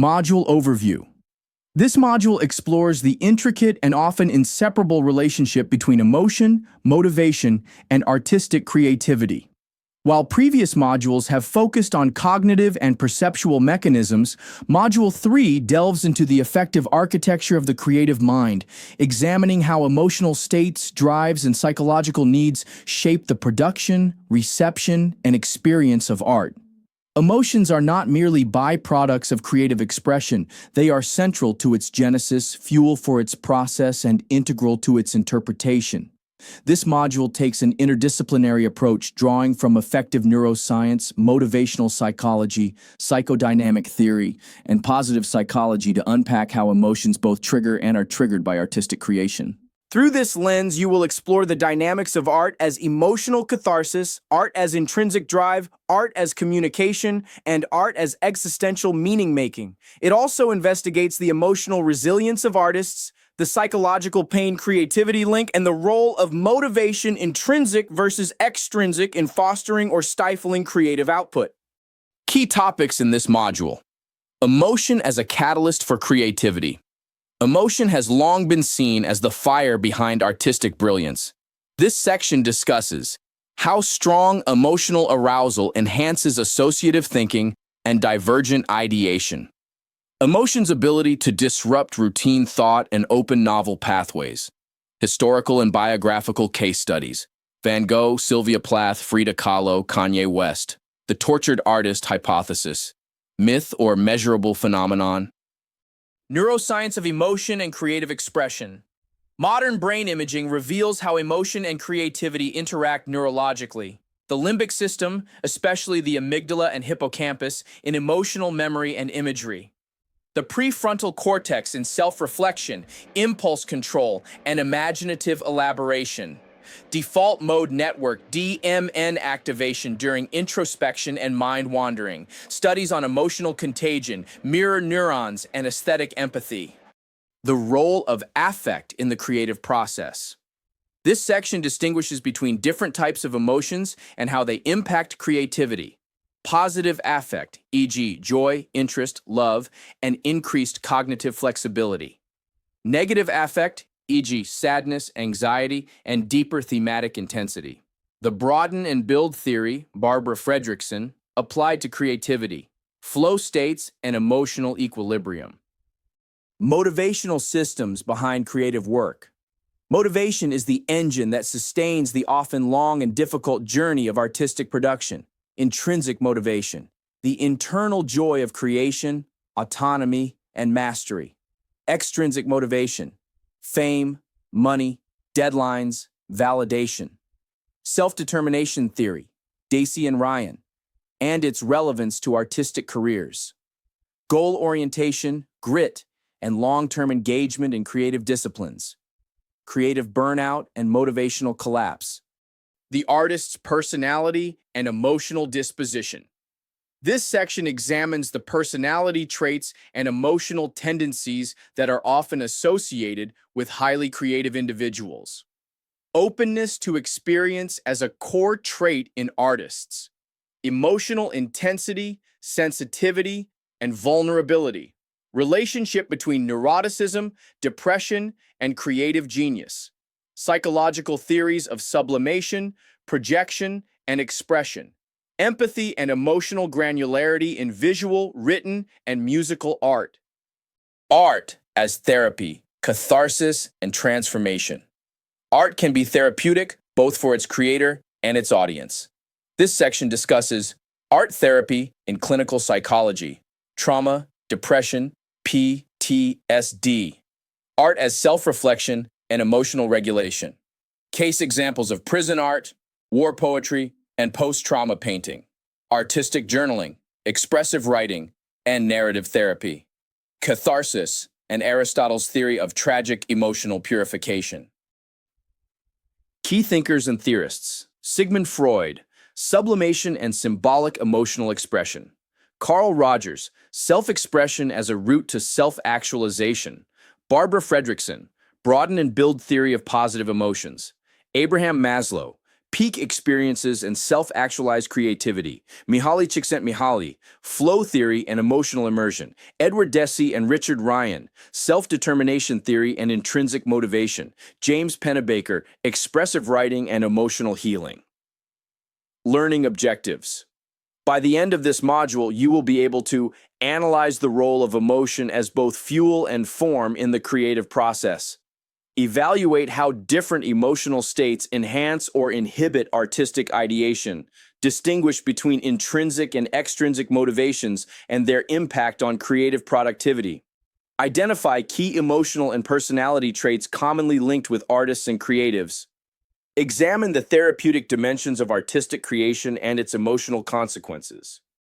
Module Overview. This module explores the intricate and often inseparable relationship between emotion, motivation, and artistic creativity. While previous modules have focused on cognitive and perceptual mechanisms, Module 3 delves into the affective architecture of the creative mind, examining how emotional states, drives, and psychological needs shape the production, reception, and experience of art. Emotions are not merely byproducts of creative expression. They are central to its genesis, fuel for its process, and integral to its interpretation. This module takes an interdisciplinary approach, drawing from affective neuroscience, motivational psychology, psychodynamic theory, and positive psychology to unpack how emotions both trigger and are triggered by artistic creation. Through this lens, you will explore the dynamics of art as emotional catharsis, art as intrinsic drive, art as communication, and art as existential meaning-making. It also investigates the emotional resilience of artists, the psychological pain-creativity link, and the role of motivation, intrinsic versus extrinsic, in fostering or stifling creative output. Key topics in this module. Emotion as a catalyst for creativity. Emotion has long been seen as the fire behind artistic brilliance. This section discusses how strong emotional arousal enhances associative thinking and divergent ideation. Emotion's ability to disrupt routine thought and open novel pathways. Historical and biographical case studies. Van Gogh, Sylvia Plath, Frida Kahlo, Kanye West. The tortured artist hypothesis. Myth or measurable phenomenon. Neuroscience of emotion and creative expression. Modern brain imaging reveals how emotion and creativity interact neurologically. The limbic system, especially the amygdala and hippocampus, in emotional memory and imagery. The prefrontal cortex in self-reflection, impulse control, and imaginative elaboration. Default mode network DMN activation during introspection and mind wandering. Studies on emotional contagion, mirror neurons, and aesthetic empathy. The role of affect in the creative process. This section distinguishes between different types of emotions and how they impact creativity. Positive affect, e.g., joy, interest, love, and increased cognitive flexibility. Negative affect, e.g., sadness, anxiety, and deeper thematic intensity. The broaden and build theory, Barbara Fredrickson, applied to creativity, flow states, and emotional equilibrium. Motivational systems behind creative work. Motivation is the engine that sustains the often long and difficult journey of artistic production. Intrinsic motivation, the internal joy of creation, autonomy, and mastery. Extrinsic motivation, fame, money, deadlines, validation. Self-determination theory, Dacey and Ryan, and its relevance to artistic careers. Goal orientation, grit, and long-term engagement in creative disciplines. Creative burnout and motivational collapse. The artist's personality and emotional disposition. This section examines the personality traits and emotional tendencies that are often associated with highly creative individuals. Openness to experience as a core trait in artists. Emotional intensity, sensitivity, and vulnerability. Relationship between neuroticism, depression, and creative genius. Psychological theories of sublimation, projection, and expression. Empathy and emotional granularity in visual, written, and musical art. Art as therapy, catharsis, and transformation. Art can be therapeutic, both for its creator and its audience. This section discusses art therapy in clinical psychology, trauma, depression, PTSD. Art as self-reflection and emotional regulation. Case examples of prison art, war poetry, and post-trauma painting. Artistic journaling, expressive writing, and narrative therapy. Catharsis and Aristotle's theory of tragic emotional purification. Key thinkers and theorists. Sigmund Freud, sublimation and symbolic emotional expression. Carl Rogers, self-expression as a route to self-actualization. Barbara Fredrickson, broaden and build theory of positive emotions. Abraham Maslow, peak experiences and self-actualized creativity, Mihaly Csikszentmihalyi, flow theory and emotional immersion, Edward Deci and Richard Ryan, self-determination theory and intrinsic motivation, James Pennebaker, expressive writing and emotional healing. Learning objectives. By the end of this module, you will be able to analyze the role of emotion as both fuel and form in the creative process. Evaluate how different emotional states enhance or inhibit artistic ideation. Distinguish between intrinsic and extrinsic motivations and their impact on creative productivity. Identify key emotional and personality traits commonly linked with artists and creatives. Examine the therapeutic dimensions of artistic creation and its emotional consequences.